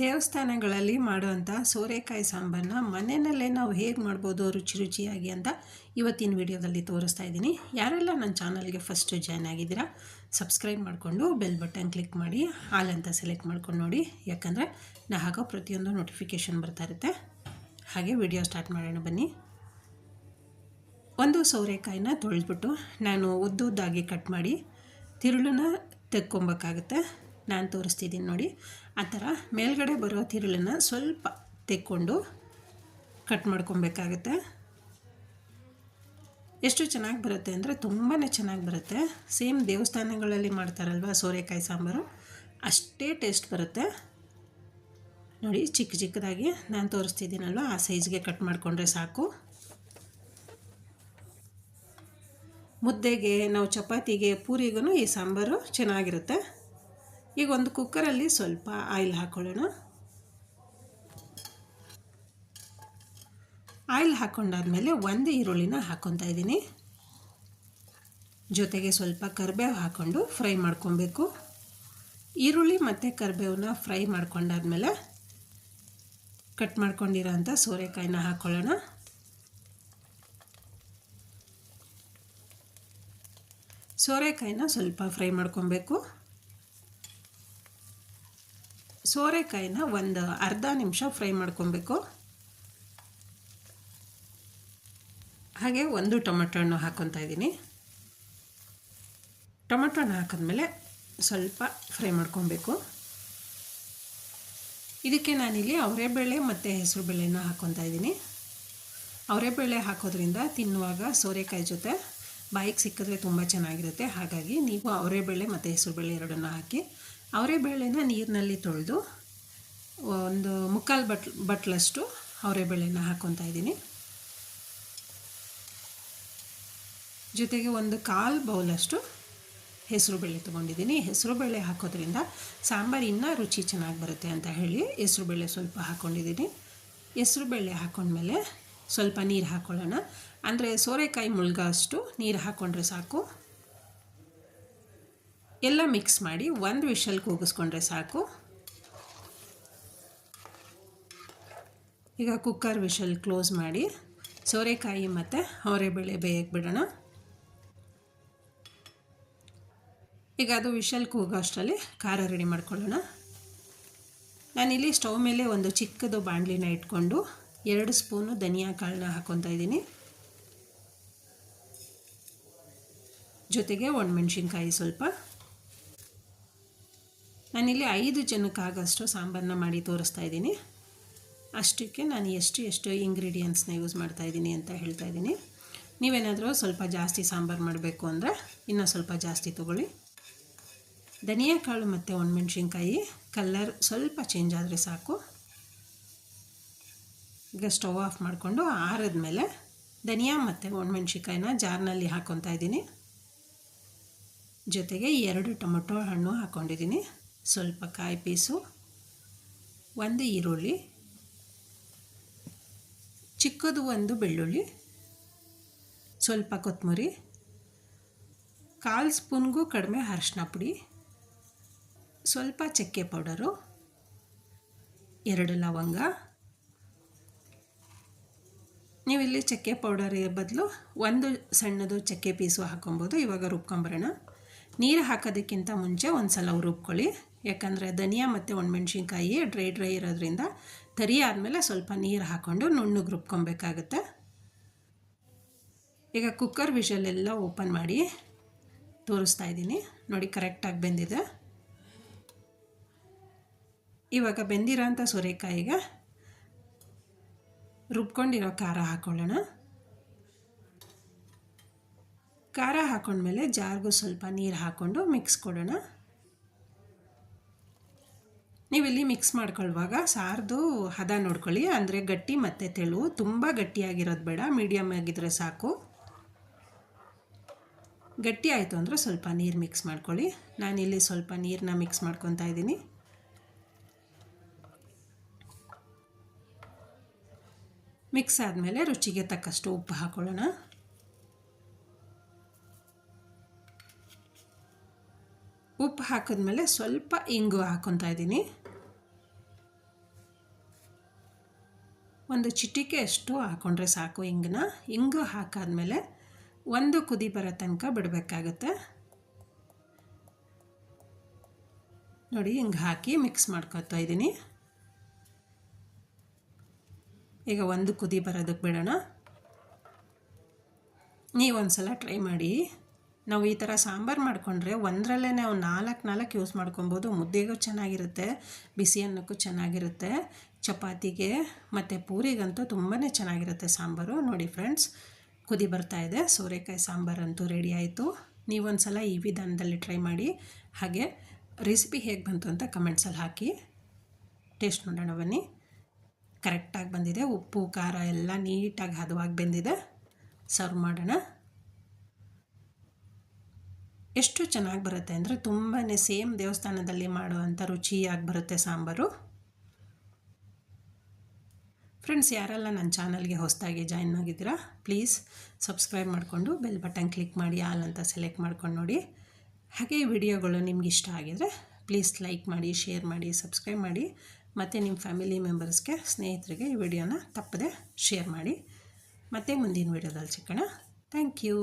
ದೇವಸ್ಥಾನಗಳಲ್ಲಿ ಮಾಡುವಂಥ ಸೋರೆಕಾಯಿ ಸಾಂಬಾರನ್ನ ಮನೆಯಲ್ಲೇ ನಾವು ಹೇಗೆ ಮಾಡ್ಬೋದು ರುಚಿಯಾಗಿ ಅಂತ ಇವತ್ತಿನ ವಿಡಿಯೋದಲ್ಲಿ ತೋರಿಸ್ತಾ ಇದ್ದೀನಿ. ಯಾರೆಲ್ಲ ನನ್ನ ಚಾನಲ್ಗೆ ಫಸ್ಟ್ ಜಾಯ್ನ್ ಆಗಿದ್ದೀರಾ ಸಬ್ಸ್ಕ್ರೈಬ್ ಮಾಡಿಕೊಂಡು ಬೆಲ್ ಬಟನ್ ಕ್ಲಿಕ್ ಮಾಡಿ ಆಲ್ ಅಂತ ಸೆಲೆಕ್ಟ್ ಮಾಡ್ಕೊಂಡು ನೋಡಿ, ಯಾಕಂದರೆ ನಾ ಹಾಕೋ ಪ್ರತಿಯೊಂದು ನೋಟಿಫಿಕೇಷನ್ ಬರ್ತಾ ಇರುತ್ತೆ. ಹಾಗೆ ವಿಡಿಯೋ ಸ್ಟಾರ್ಟ್ ಮಾಡೋಣ ಬನ್ನಿ. ಒಂದು ಸೋರೆಕಾಯಿನ ತೊಳೆದ್ಬಿಟ್ಟು ನಾನು ಉದ್ದುದ್ದಾಗಿ ಕಟ್ ಮಾಡಿ ತಿರುಳನ್ನ ತೆಕ್ಕೊಬೇಕಾಗುತ್ತೆ. ನಾನು ತೋರಿಸ್ತಿದ್ದೀನಿ ನೋಡಿ, ಆ ಥರ ಮೇಲ್ಗಡೆ ಬರೋ ತಿರುಳನ್ನು ಸ್ವಲ್ಪ ತೆಕ್ಕೊಂಡು ಕಟ್ ಮಾಡ್ಕೊಬೇಕಾಗುತ್ತೆ. ಎಷ್ಟು ಚೆನ್ನಾಗಿ ಬರುತ್ತೆ ಅಂದರೆ ತುಂಬಾ ಚೆನ್ನಾಗಿ ಬರುತ್ತೆ. ಸೇಮ್ ದೇವಸ್ಥಾನಗಳಲ್ಲಿ ಮಾಡ್ತಾರಲ್ವ ಸೋರೆಕಾಯಿ ಸಾಂಬಾರು, ಅಷ್ಟೇ ಟೇಸ್ಟ್ ಬರುತ್ತೆ ನೋಡಿ. ಚಿಕ್ಕ ಚಿಕ್ಕದಾಗಿ ನಾನು ತೋರಿಸ್ತಿದ್ದೀನಲ್ವ ಆ ಸೈಜ್ಗೆ ಕಟ್ ಮಾಡಿಕೊಂಡ್ರೆ ಸಾಕು. ಮುದ್ದೆಗೆ, ನಾವು ಚಪಾತಿಗೆ, ಪೂರಿಗೂ ಈ ಸಾಂಬಾರು ಚೆನ್ನಾಗಿರುತ್ತೆ. ಈಗ ಒಂದು ಕುಕ್ಕರಲ್ಲಿ ಸ್ವಲ್ಪ ಆಯಿಲ್ ಹಾಕ್ಕೊಳ್ಳೋಣ. ಆಯಿಲ್ ಹಾಕ್ಕೊಂಡಾದ್ಮೇಲೆ ಒಂದು ಈರುಳ್ಳಿನ ಹಾಕ್ಕೊತಾ ಇದ್ದೀನಿ. ಜೊತೆಗೆ ಸ್ವಲ್ಪ ಕರಿಬೇವು ಹಾಕ್ಕೊಂಡು ಫ್ರೈ ಮಾಡ್ಕೊಬೇಕು. ಈರುಳ್ಳಿ ಮತ್ತು ಕರಿಬೇವನ್ನ ಫ್ರೈ ಮಾಡ್ಕೊಂಡಾದ್ಮೇಲೆ ಕಟ್ ಮಾಡ್ಕೊಂಡಿರೋ ಅಂಥ ಸೋರೆಕಾಯಿನ ಹಾಕ್ಕೊಳ್ಳೋಣ. ಸೋರೆಕಾಯಿನ ಸ್ವಲ್ಪ ಫ್ರೈ ಮಾಡ್ಕೊಬೇಕು. ಸೋರೆಕಾಯಿನ ಒಂದು ಅರ್ಧ ನಿಮಿಷ ಫ್ರೈ ಮಾಡ್ಕೊಬೇಕು. ಹಾಗೆ ಒಂದು ಟೊಮೆಟೊ ಹಣ್ಣು ಹಾಕ್ಕೊತಾ ಇದ್ದೀನಿ. ಟೊಮೆಟೊ ಹಣ್ಣು ಹಾಕಿದ್ಮೇಲೆ ಸ್ವಲ್ಪ ಫ್ರೈ ಮಾಡ್ಕೊಬೇಕು. ಇದಕ್ಕೆ ನಾನಿಲ್ಲಿ ಅವರೆಬೇಳೆ ಮತ್ತು ಹೆಸರುಬೇಳೆನ ಹಾಕ್ಕೊತಾ ಇದ್ದೀನಿ. ಅವರೆಬೇಳೆ ಹಾಕೋದ್ರಿಂದ ತಿನ್ನುವಾಗ ಸೋರೆಕಾಯಿ ಜೊತೆ ಬಾಯಿಗೆ ಸಿಕ್ಕಿದ್ರೆ ತುಂಬ ಚೆನ್ನಾಗಿರುತ್ತೆ. ಹಾಗಾಗಿ ನೀವು ಅವರೆಬೇಳೆ ಮತ್ತು ಹೆಸರುಬೇಳೆ ಎರಡನ್ನು ಹಾಕಿ, ಅವರೆಬೇಳೆನ ನೀರಿನಲ್ಲಿ ತೊಳೆದು ಒಂದು ಮುಕ್ಕಾಲು ಬಟ್ಲಷ್ಟು ಅವರೆಬೇಳೆನ ಹಾಕ್ಕೊತಾ ಇದ್ದೀನಿ. ಜೊತೆಗೆ ಒಂದು ಕಾಲು ಬೌಲಷ್ಟು ಹೆಸರುಬೇಳೆ ತೊಗೊಂಡಿದ್ದೀನಿ. ಹೆಸರುಬೇಳೆ ಹಾಕೋದ್ರಿಂದ ಸಾಂಬಾರು ಇನ್ನೂ ರುಚಿ ಚೆನ್ನಾಗಿ ಬರುತ್ತೆ ಅಂತ ಹೇಳಿ ಹೆಸರುಬೇಳೆ ಸ್ವಲ್ಪ ಹಾಕ್ಕೊಂಡಿದ್ದೀನಿ. ಹೆಸರುಬೇಳೆ ಹಾಕ್ಕೊಂಡ್ಮೇಲೆ ಸ್ವಲ್ಪ ನೀರು ಹಾಕ್ಕೊಳ್ಳೋಣ. ಅಂದರೆ ಸೋರೆಕಾಯಿ ಮುಳುಗೋ ಅಷ್ಟು ನೀರು ಹಾಕ್ಕೊಂಡ್ರೆ ಸಾಕು. ಎಲ್ಲ ಮಿಕ್ಸ್ ಮಾಡಿ ಒಂದು ವಿಷಲ್ ಕೂಗಿಸ್ಕೊಂಡ್ರೆ ಸಾಕು. ಈಗ ಕುಕ್ಕರ್ ವಿಷಲ್ ಕ್ಲೋಸ್ ಮಾಡಿ ಸೋರೆಕಾಯಿ ಮತ್ತು ಅವರೆಬೇಳೆ ಬೇಯಕ್ಕೆ ಬಿಡೋಣ. ಈಗ ಅದು ವಿಷಲ್ ಕೂಗೋ ಅಷ್ಟರಲ್ಲಿ ಖಾರ ರೆಡಿ ಮಾಡ್ಕೊಳ್ಳೋಣ. ನಾನಿಲ್ಲಿ ಸ್ಟವ್ ಮೇಲೆ ಒಂದು ಚಿಕ್ಕದು ಬಾಣಲಿನ ಇಟ್ಕೊಂಡು 2 ಸ್ಪೂನು ಧನಿಯಾ ಕಾಳನ್ನ ಹಾಕ್ಕೊತಾ ಇದ್ದೀನಿ. ಜೊತೆಗೆ ಒಣಮೆಣ್ಸಿನ್ಕಾಯಿ ಸ್ವಲ್ಪ. ನಾನಿಲ್ಲಿ 5 ಜನಕ್ಕಾಗಷ್ಟು ಸಾಂಬಾರನ್ನ ಮಾಡಿ ತೋರಿಸ್ತಾ ಇದ್ದೀನಿ. ಅಷ್ಟಕ್ಕೆ ನಾನು ಎಷ್ಟು ಇಂಗ್ರೀಡಿಯೆಂಟ್ಸ್ನ ಯೂಸ್ ಮಾಡ್ತಾ ಇದ್ದೀನಿ ಅಂತ ಹೇಳ್ತಾ ಇದ್ದೀನಿ. ನೀವೇನಾದರೂ ಸ್ವಲ್ಪ ಜಾಸ್ತಿ ಸಾಂಬಾರು ಮಾಡಬೇಕು ಅಂದರೆ ಇನ್ನೂ ಸ್ವಲ್ಪ ಜಾಸ್ತಿ ತೊಗೊಳ್ಳಿ. ಧನಿಯಾ ಕಾಳು ಮತ್ತು ಒಣಮೆಣ್ಸಿನ್ಕಾಯಿ ಕಲರ್ ಸ್ವಲ್ಪ ಚೇಂಜ್ ಆದರೆ ಸಾಕು. ಈಗ ಸ್ಟವ್ ಆಫ್ ಮಾಡಿಕೊಂಡು ಆರಿದ್ಮೇಲೆ ಧನಿಯಾ ಮತ್ತು ಒಣಮೆಣ್ಸಿನ್ಕಾಯಿನ ಜಾರ್ನಲ್ಲಿ ಹಾಕ್ಕೊತಾ ಇದ್ದೀನಿ. ಜೊತೆಗೆ 2 ಟೊಮೆಟೊ ಹಣ್ಣು ಹಾಕ್ಕೊಂಡಿದ್ದೀನಿ, ಸ್ವಲ್ಪ ಕಾಯಿ ಪೀಸು, 1 ಈರುಳ್ಳಿ, ಚಿಕ್ಕದು 1 ಬೆಳ್ಳುಳ್ಳಿ, ಸ್ವಲ್ಪ ಕೊತ್ತಂಬರಿ, 1/4 ಸ್ಪೂನ್ಗೂ ಕಡಿಮೆ ಅರಿಶಿನ ಪುಡಿ, ಸ್ವಲ್ಪ ಚಕ್ಕೆ ಪೌಡರು, 2 ಲವಂಗ. ನೀವಿಲ್ಲಿ ಚಕ್ಕೆ ಪೌಡರ್ ಬದಲು 1 ಸಣ್ಣದು ಚಕ್ಕೆ ಪೀಸು ಹಾಕ್ಕೊಬೋದು. ಇವಾಗ ರುಬ್ಕೊಂಬರೋಣ. ನೀರು ಹಾಕೋದಕ್ಕಿಂತ ಮುಂಚೆ ಒಂದು ಸಲ ರುಬ್ಕೊಳ್ಳಿ, ಯಾಕಂದರೆ ಧನಿಯಾ ಮತ್ತು ಒಣಮೆಣ್ಸಿನ್ಕಾಯಿ ಡ್ರೈ ಇರೋದ್ರಿಂದ ತರಿ ಆದಮೇಲೆ ಸ್ವಲ್ಪ ನೀರು ಹಾಕ್ಕೊಂಡು ನುಣ್ಣಗೆ ರುಬ್ಕೊಬೇಕಾಗುತ್ತೆ. ಈಗ ಕುಕ್ಕರ್ ವಿಷಲೆಲ್ಲ ಓಪನ್ ಮಾಡಿ ತೋರಿಸ್ತಾ ಇದ್ದೀನಿ ನೋಡಿ, ಕರೆಕ್ಟಾಗಿ ಬೆಂದಿದೆ. ಇವಾಗ ಬೆಂದಿರೋ ಅಂಥ ಸೋರೆಕಾಯಿಗೆ ರುಬ್ಕೊಂಡಿರೋ ಖಾರ ಹಾಕ್ಕೊಳ್ಳೋಣ. ಖಾರ ಹಾಕ್ಕೊಂಡ್ಮೇಲೆ ಜಾರ್ಗೂ ಸ್ವಲ್ಪ ನೀರು ಹಾಕ್ಕೊಂಡು ಮಿಕ್ಸ್ ಕೊಡೋಣ. ನೀವಿಲ್ಲಿ ಮಿಕ್ಸ್ ಮಾಡ್ಕೊಳ್ಳುವಾಗ ಸಾರ್ದು ಹದ ನೋಡ್ಕೊಳ್ಳಿ, ಅಂದರೆ ಗಟ್ಟಿ ಮತ್ತು ತೆಳು, ತುಂಬ ಗಟ್ಟಿಯಾಗಿರೋದು ಬೇಡ, ಮೀಡಿಯಮ್ ಆಗಿದ್ದರೆ ಸಾಕು. ಗಟ್ಟಿ ಆಯಿತು ಅಂದರೆ ಸ್ವಲ್ಪ ನೀರು ಮಿಕ್ಸ್ ಮಾಡ್ಕೊಳ್ಳಿ. ನಾನಿಲ್ಲಿ ಸ್ವಲ್ಪ ನೀರನ್ನ ಮಿಕ್ಸ್ ಮಾಡ್ಕೊತಾ ಇದ್ದೀನಿ. ಮಿಕ್ಸ್ ಆದಮೇಲೆ ರುಚಿಗೆ ತಕ್ಕಷ್ಟು ಉಪ್ಪು ಹಾಕ್ಕೊಳ್ಳೋಣ. ಉಪ್ಪು ಹಾಕಿದ್ಮೇಲೆ ಸ್ವಲ್ಪ ಇಂಗು ಹಾಕ್ಕೊತಾ ಇದ್ದೀನಿ. ಒಂದು ಚಿಟಿಕೆ ಅಷ್ಟು ಹಾಕ್ಕೊಂಡ್ರೆ ಸಾಕು. ಹಿಂಗು ಹಾಕಾದ್ಮೇಲೆ ಒಂದು ಕುದಿ ಬರೋ ತನಕ ಬಿಡಬೇಕಾಗುತ್ತೆ. ನೋಡಿ ಹಿಂಗೆ ಹಾಕಿ ಮಿಕ್ಸ್ ಮಾಡ್ಕೊತಾ ಇದ್ದೀನಿ. ಈಗ ಒಂದು ಕುದಿ ಬರೋದಕ್ಕೆ ಬಿಡೋಣ. ನೀವು ಒಂದು ಸಲ ಟ್ರೈ ಮಾಡಿ. ನಾವು ಈ ಥರ ಸಾಂಬಾರು ಮಾಡಿಕೊಂಡ್ರೆ ಒಂದರಲ್ಲೇ ನಾವು 4 ಯೂಸ್ ಮಾಡ್ಕೊಬೋದು. ಮುದ್ದೆಗೂ ಚೆನ್ನಾಗಿರುತ್ತೆ, ಬಿಸಿ ಅನ್ನಕ್ಕೂ ಚೆನ್ನಾಗಿರುತ್ತೆ, ಚಪಾತಿಗೆ ಮತ್ತು ಪೂರಿಗಂತೂ ತುಂಬಾ ಚೆನ್ನಾಗಿರುತ್ತೆ ಸಾಂಬಾರು. ನೋಡಿ ಫ್ರೆಂಡ್ಸ್, ಕುದಿ ಬರ್ತಾಯಿದೆ. ಸೋರೆಕಾಯಿ ಸಾಂಬಾರಂತೂ ರೆಡಿ ಆಯಿತು. ನೀವೊಂದು ಸಲ ಈ ವಿಧಾನದಲ್ಲಿ ಟ್ರೈ ಮಾಡಿ. ಹಾಗೆ ರೆಸಿಪಿ ಹೇಗೆ ಬಂತು ಅಂತ ಕಮೆಂಟ್ಸಲ್ಲಿ ಹಾಕಿ. ಟೇಸ್ಟ್ ಮಾಡೋಣ ಬನ್ನಿ. ಕರೆಕ್ಟಾಗಿ ಬಂದಿದೆ. ಉಪ್ಪು ಖಾರ ಎಲ್ಲ ನೀಟಾಗಿ ಹದವಾಗಿ ಬೆಂದಿದೆ. ಸರ್ವ್ ಮಾಡೋಣ. ಎಷ್ಟು ಚೆನ್ನಾಗಿ ಬರುತ್ತೆ ಅಂದರೆ ತುಂಬಾ ಸೇಮ್ ದೇವಸ್ಥಾನದಲ್ಲಿ ಮಾಡುವಂಥ ರುಚಿಯಾಗಿ ಬರುತ್ತೆ ಸಾಂಬಾರು. ಫ್ರೆಂಡ್ಸ್, ಯಾರೆಲ್ಲ ನನ್ನ ಚಾನಲ್ಗೆ ಹೊಸದಾಗಿ ಜಾಯಿನ್ ಆಗಿದ್ದೀರಾ ಪ್ಲೀಸ್ ಸಬ್ಸ್ಕ್ರೈಬ್ ಮಾಡಿಕೊಂಡು ಬೆಲ್ ಬಟನ್ ಕ್ಲಿಕ್ ಮಾಡಿ ಆಲ್ ಅಂತ ಸೆಲೆಕ್ಟ್ ಮಾಡ್ಕೊಂಡು ನೋಡಿ. ಹಾಗೆ ಈ ವಿಡಿಯೋಗಳು ನಿಮ್ಗೆ ಇಷ್ಟ ಆಗಿದರೆ ಪ್ಲೀಸ್ ಲೈಕ್ ಮಾಡಿ, ಶೇರ್ ಮಾಡಿ, ಸಬ್ಸ್ಕ್ರೈಬ್ ಮಾಡಿ. ಮತ್ತು ನಿಮ್ಮ ಫ್ಯಾಮಿಲಿ ಮೆಂಬರ್ಸ್ಗೆ, ಸ್ನೇಹಿತರಿಗೆ ಈ ವಿಡಿಯೋನ ತಪ್ಪದೆ ಶೇರ್ ಮಾಡಿ. ಮತ್ತು ಮುಂದಿನ ವಿಡಿಯೋದಲ್ಲಿ ಸಿಗೋಣ. Thank you.